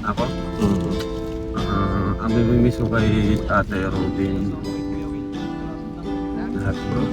Ako? Mm. Ang mamimiss ko kay Tatay Robin. Lahat bro.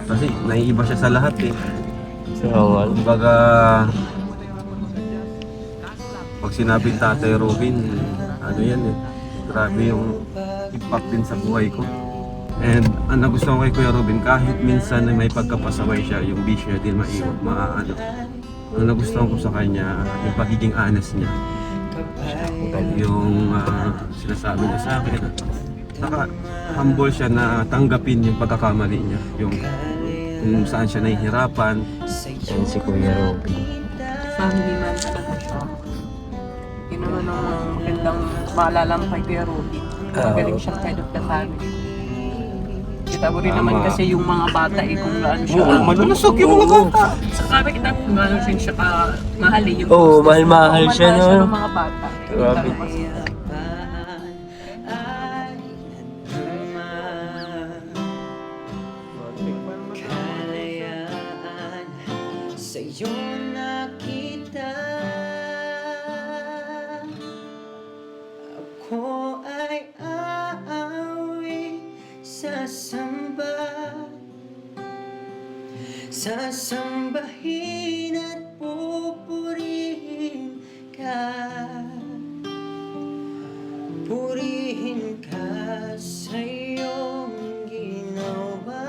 Kasi naiiba siya sa lahat eh. Oo nga. Kumbaga, pag sinabing Tatay Robin, ano yan eh. Grabe yung impact din sa buhay ko. And ang nagustuhan ko kay Kuya Robin, kahit minsan na may pagkapasaway siya, yung bisyo niya din maiwan, maano. Ang nagustuhan ko sa kanya, yung pagiging honest niya. Yung sinasabi niya sa akin. Saka humble siya na tanggapin yung pagkakamali niya. Yung kung saan siya nahihirapan. Yan si Kuya Robin. Family man talaga siya. Yun naman ang magandang maalala mo kay Kuya Robin. Magaling siyang head of the family. Kita mo rin naman kasi yung mga bata eh kung gaano siya. Oo, malulusog yung mga bata. Sa sabi kita kung gaano siya mahal eh. Oo, mahal-mahal siya, no? siya ng mga bata. Grabe. Kita mo kasi. Kalayaan sa'yo nakita. Ako ay aawi, sasambahin at pupurihin ka. Purihin ka sa iyong ginawa.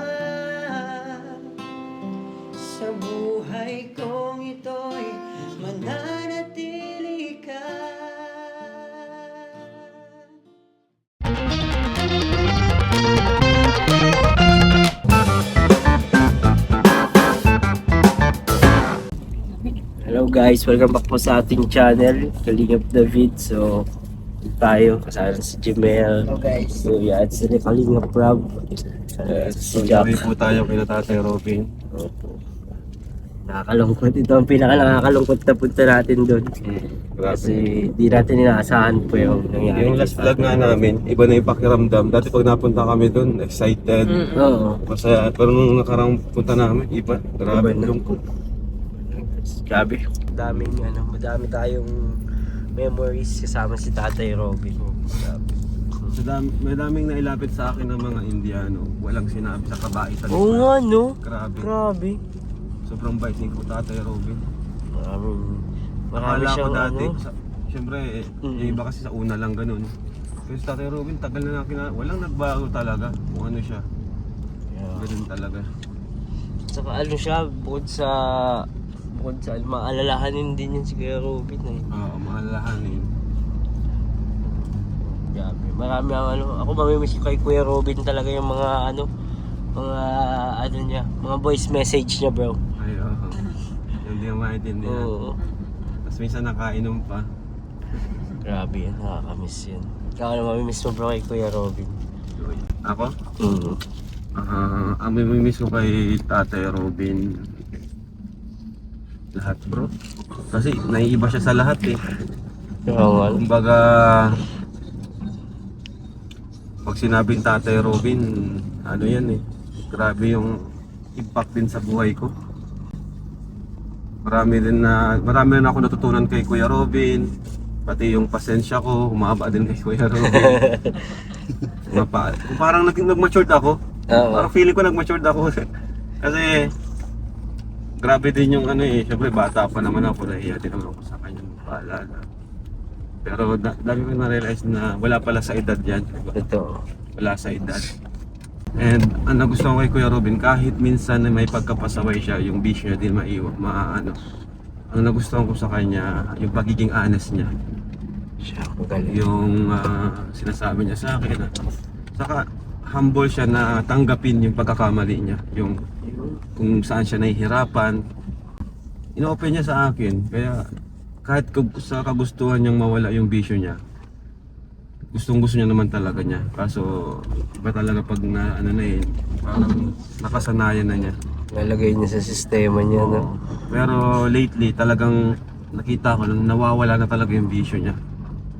Sa buhay kong ito'y mananatili ka. Hello guys, welcome back po sa ating channel, Kalingap David. So, tayo, kasama si Jemel, so yeah, at si Kalingap Rob, si Jack. Sorry po tayo kay Tatay Robin. Opo. Nakakalungkot. Ito ang pinaka-nakakalungkot na punta natin doon. Kasi di natin inaasahan po yung nangyari. Yung last vlog nga namin, iba na yung pakiramdam. Dati pag napunta kami doon, excited. Oo. Masaya. Pero nung nakarang punta namin, iba. Grabe, Iba na. lungkot. Grabe. Madami tayong memories kasama si Tatay Robin. Grabe. May daming nailapit sa akin ng mga Indiano. Walang sinabi sa kabaitan. Oo nga, no? Grabe. Grabe. Sobrang bait ni Tatay Robin. Marami Akala ko siyang dati, ano. siyempre, yung iba kasi sa una lang ganun. Pero si Tatay Robin, tagal na walang nagbago talaga kung ano siya. Yeah. Ganun talaga. Saka ano siya, bukod sa maalalahanin din yun si Kuya Robin. Oo, mahalahanin. Grabe. Marami ang ako mamimiss ko kay Kuya Robin talaga yung mga mga voice message niya, bro. Ay, oo. Hindi ko maintindihan. Oo. Tapos minsan nakainom pa. Grabe yan, nakakamiss yan. Ikaw na mamimiss mo, bro, kay Kuya Robin. Ako? Mm. Ang mamimiss ko kay Tatay Robin. Lahat bro. Kasi naiiba siya sa lahat eh. Oo nga. Kumbaga, pag sinabing Tatay Robin, ano yan eh. Grabe yung impact din sa buhay ko. Marami rin ako natutunan kay Kuya Robin. Pati yung pasensya ko, humaba din kay Kuya Robin. Parang nag-matured ako. Oo. Parang feeling ko nag-matured ako. Kasi grabe din yung ano eh, syempre bata pa naman ako, nahiya din naman ako sa kanyang paalala. Pero dami ko na-realize na wala pala sa edad yan. Ito. Wala sa edad. And ang nagustuhan ko kay Kuya Robin, kahit minsan na may pagkapasaway siya, yung bisyo niya din maiwan, maano. Ang nagustuhan ko sa kanya, yung pagiging honest niya. Siya, ang galing. Yung sinasabi niya sa akin. Saka humble siya na tanggapin yung pagkakamali niya. Yung kung saan siya nahihirapan. Ino-open niya sa akin. Kaya kahit sa kagustuhan niyang mawala yung bisyo niya, gustong-gusto niya naman talaga niya. Kaso iba talaga pag parang nakasanayan na niya. Nalagay niya sa sistema niya, no? Pero lately talagang nakita ko na nawawala na talaga yung bisyo niya.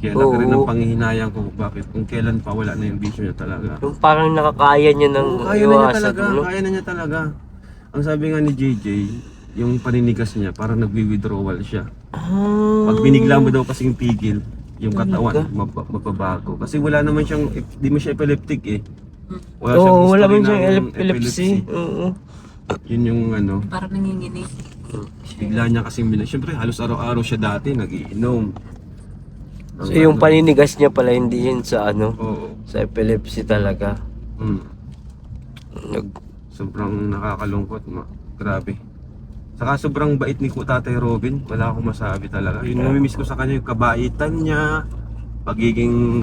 Kaya laki rin ang panghihinayang ko bakit kung kailan pa wala na yung bisyo niya talaga. Yung parang nakakaya niya ng Kaya na niya iwasan, talaga, no? kaya na niya talaga. Ang sabi nga ni JJ, yung paninigas niya parang nagwi-withdrawal siya. Ah. Pag binigla mo daw kasing pigil, yung katawan magbabago. Kasi wala naman siyang, di mo siya epileptic eh. Wala siyang Oo, wala history man siyang ng epilepsy. Oo. Yun yung ano, Parang nanginginig. bigla niya kasing siyempre halos araw-araw siya dati nagiinom. So yung paninigas niya pala hindi yun sa ano, Oo. sa epilepsy talaga. Nag Sobrang nakakalungkot, grabe. Saka sobrang bait ni Tatay Robin, wala akong masabi talaga. Yung namimiss ko sa kanya, yung kabaitan niya, pagiging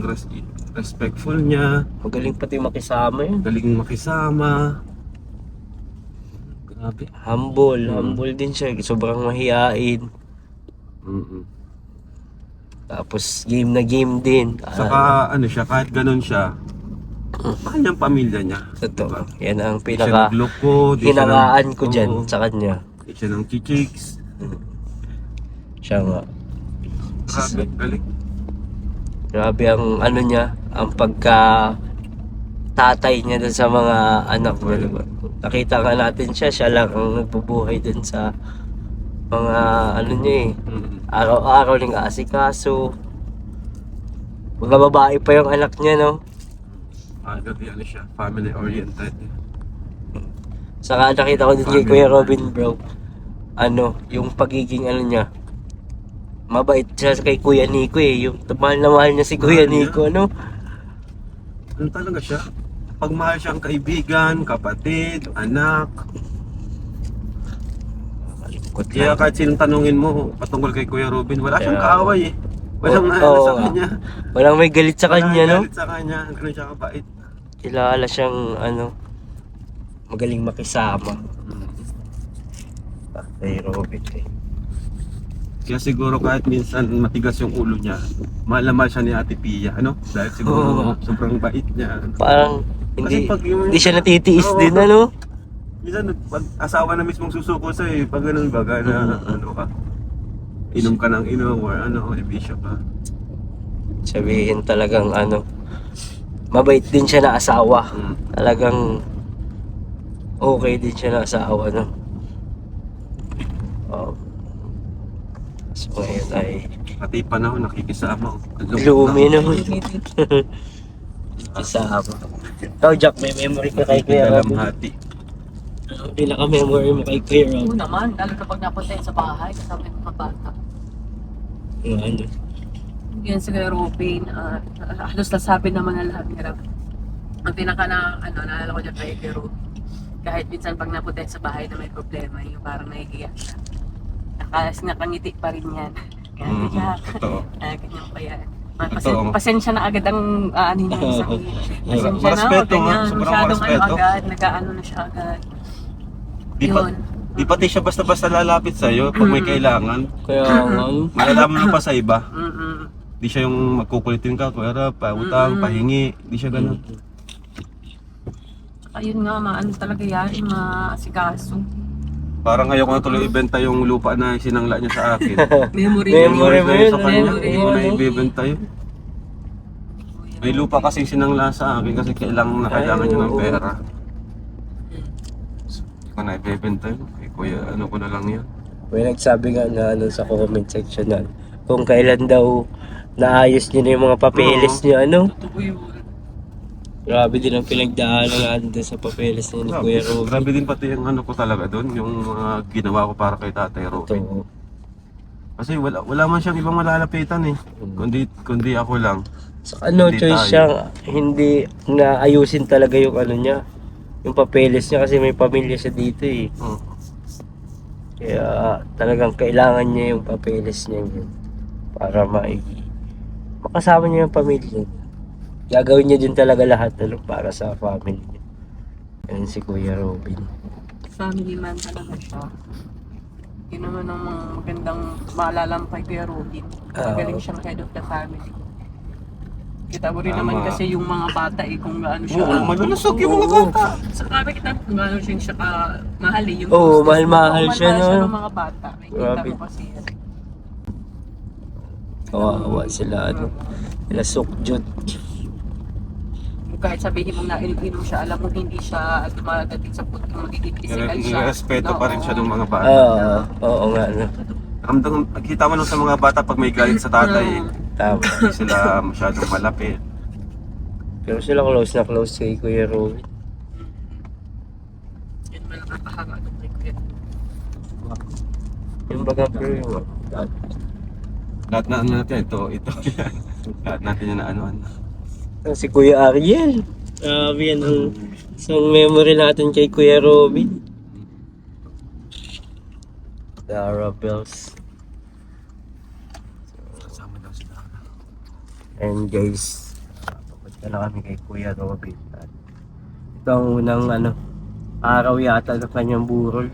respectful niya, magaling pati makisama yun. galing makisama. Grabe. Humble din siya, sobrang mahiyain. Mm-mm. Tapos game na game din. Saka ano siya, kahit ganun siya, mahal niyang pamilya niya. Totoo. Yan ang Di siya pinaka nagloko, di siya hinalaan ko oo, dyan sa kanya. di siya ng chichiks. Siya nga. Grabe, galing. Grabe ang ano niya, ang pagka tatay niya dun sa mga anak niya, diba? Nakita nga natin siya lang ang nagbubuhay dun sa mga ano niya eh. Araw-araw ning aasikaso. Mga babae pa yung anak niya, no? Ano siya, family oriented. Saka nakita ko din kay Kuya Robin, bro. Ano, yung pagiging ano niya. Mabait siya kay Kuya Nico eh. Yung mahal na mahal niya si Kuya Mahal niya. Nico, ano? Ano talaga siya? Pagmahal siyang kaibigan, kapatid, anak. Kaya kahit sinong tanungin mo patungkol kay Kuya Robin, wala siyang Kaya, kaaway eh. Walang Oo, naano sa nga. kanya. Walang may galit sa kanya, no? Galit sa kanya, ganun siya kabait. Kilala siyang ano, magaling makisama. Kay Robin eh. Kaya siguro kahit minsan matigas yung ulo niya, mahal na mahal siya ni Ate Pia, ano? Dahil siguro Oo. sobrang bait niya. Parang Kasi pag yung- hindi siya natitiis Oo. din, ano? Minsan pag asawa na mismong susuko sa'yo, pag ganun baga na ano ka, inom ka ng inom or ano, ibisyo ka. Sabihin talagang ano, mabait din siya na asawa. Talagang okay din siya na asawa, no? So ngayon ay Pati panahon nakikisama. lumi naman. Kasama. Ikaw, Jack, may memory ka kay Kuya Robin? Dalamhati. Hindi na ka-memory mo kay Kuya Oo Robin. naman, lalo na pag napunta yan sa bahay, kasama yung mga bata. Ano? Yan si Kuya Robin, halos nasabi naman na lahat nila. Ang pinaka na, naalala ko dyan kay Kuya Robin. Kahit minsan pag napunta yan sa bahay na may problema, yung parang nahihiya siya. Nakangiti pa rin yan. Kaya kaya, Totoo. ganyan pa yan. Totoo. Pasensya na agad ang ano niya isang pasensya na, Marespeto, ganyan. ha? Sobrang Masyadong marespeto. agad, nag-ano na siya agad. Yun. Di pati siya basta-basta lalapit sa'yo pag may kailangan. Kaya nga, Malalaman mo pa sa iba. Mm-mm. Di siya yung magkukulitin ka, Kuya Rab, pautang, pahingi. Di siya ganun. Ayun nga, maano talaga yan, maasikaso. Parang ngayon ko na tuloy ibenta yung lupa na sinangla niya sa akin. Memory. Memory mo yun, Sa kanya, memory hindi ko na yun. ibebenta yun. May lupa kasi sinangla sa akin kasi kailangan niya ng pera. Hindi ko na ibebenta yun. Kuya, ano ko na lang yun. may nagsabi nga na ano sa comment section na kung kailan daw naayos niya na yung mga papeles niya, ano? Totoo yun. Grabe din ang pinagdaanan natin sa papeles niya ni Kuya Robin. Grabe din pati yung ano ko talaga doon, yung mga ginawa ko para kay Tatay Robin. Ito, Kasi wala man siyang ibang malalapitan eh. Kundi ako lang. sa ano, Hindi choice tayo. siyang hindi na ayusin talaga yung ano niya, yung papeles niya kasi may pamilya siya dito eh. Kaya talagang kailangan niya yung papeles niya yun para makasama niya yung pamilya niya. Gagawin niya din talaga lahat ano, para sa family niya. Yan si Kuya Robin. Family man talaga siya. Yun naman ang mga magandang maalala mo kay Kuya Robin. Magaling siyang head of the family. Kita mo rin Tama. naman kasi yung mga bata kung gaano siya. Oo, malulusog yung mga bata. Sa kami kita kung gaano siya mahal eh. Yung Oo, hostess. mahal-mahal Oo, siya, mahal no? ng mga bata. May kita Grabe. mo kasi yan. Kawawa sila ano. Sila Sukjut. Kahit sabihin mo na inom siya, alam mo hindi siya dumadating sa punto na magiging physical siya. Respeto pa rin siya ng mga bata. Oo nga no. Kita mo lang sa mga bata pag may galit sa tatay, tama. Hindi sila masyadong malapit. Pero sila close na close kay Kuya Robin. Yan man nakakahanga doon kay Kuya. Yung baga pero yung Lahat na ano natin, ito. Lahat natin yung naanuan na. si Kuya Ariel. Yan ang isang memory natin kay Kuya Robin. Dara Bells. Kasama daw sila. And guys, papunta na kami kay Kuya Robin. At ito ang unang araw yata ng kanyang burol.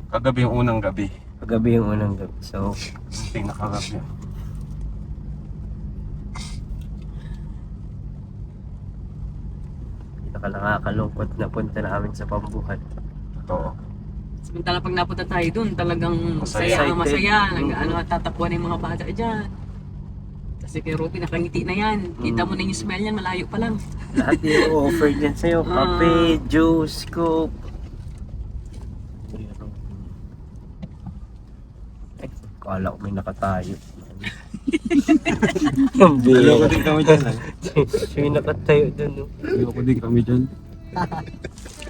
Kagabi yung unang gabi. Paggabi yung unang gabi. So, Yung pinakagabi. nakakalungkot na punta namin sa pambuhan. Totoo. Samantala pag napunta tayo doon, talagang Masaya. masaya. Tatapuan yung mga bata dyan. Kasi kay Ruby, nakangiti na yan. Kita mo na yung smell yan, malayo pa lang. Lahat yung offer dyan sa'yo. Kape, juice, coke. Ay, kala ko may nakatayo. Ang Ayoko bira. din kami dyan. Siya yung nakatayo dun. No? Ayoko din kami dyan.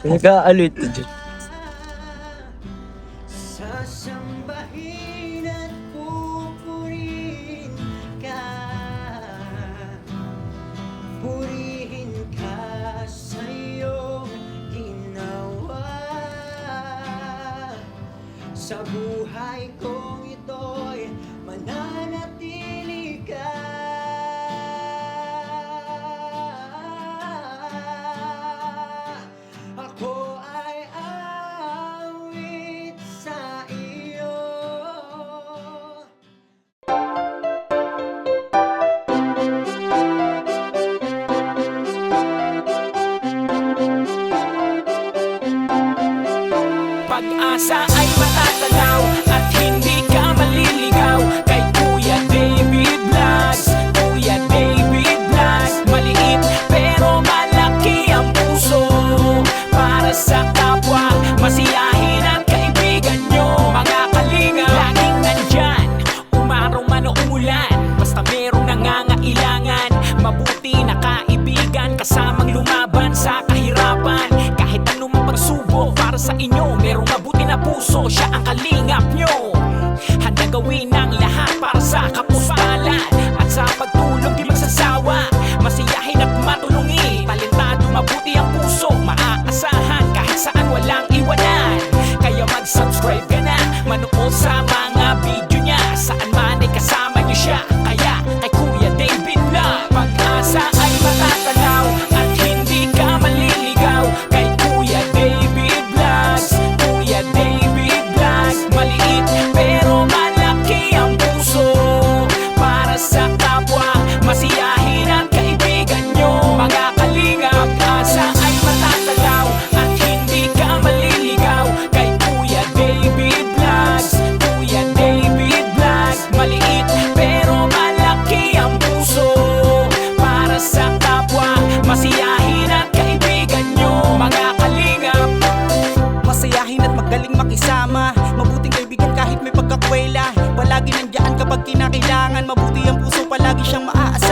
Nag-aalit dyan. Sasambahin at pupurihin ka. Purihin ka sa iyong ginawa. Sa buhay kong ito'y mananatili ka. Ako ay awit sa iyo. Pag-asa ay matatanaw at hindi ka maliligaw kay Kuya David Vlogs. Kuya David Vlogs, maliit pero malaki ang puso para sa kapwa, masiyahin at kaibigan nyo. Mga kalinga, laging nandyan, umaraw man o umulan, basta merong nangangailangan. Mabuti na kaibigan, kasamang lumaban sa kahirapan. Kahit anumang pagsubok para sa inyo, merong mabuti na puso, siya ang kalingap nyo. Handa gawin ang lahat para sa kapustalan, at sa pagtulong di magsasawa, masiyahin at matulungin. Talentado, mabuti ang puso, maaasahan kahit saan walang iwanan. Kaya mag-subscribe ka na, manood sa mga video niya, saan man ay kasama niyo siya. Kaya kay Kuya David Vlog, pag-asa ay matatanaw at hindi ka maliligaw kay Kuya David Vlogs. Kuya David Vlogs, maliit pero malaki ang puso para sa kapwa, masiyahin at kaibigan nyo. Mga kalinga, pag-asa ay matatanaw at hindi ka maliligaw kay Kuya David Vlogs. Kuya David Vlogs, maliit pero malaki ang puso para sa kapwa, masiyahin at kaibigan nyo. Mga kalingap, Masayahin at magaling makisama, mabuting kaibigan kahit may pagkakwela. Palagi nandiyan kapag kinakailangan, mabuti ang puso, palagi siyang maaasahan.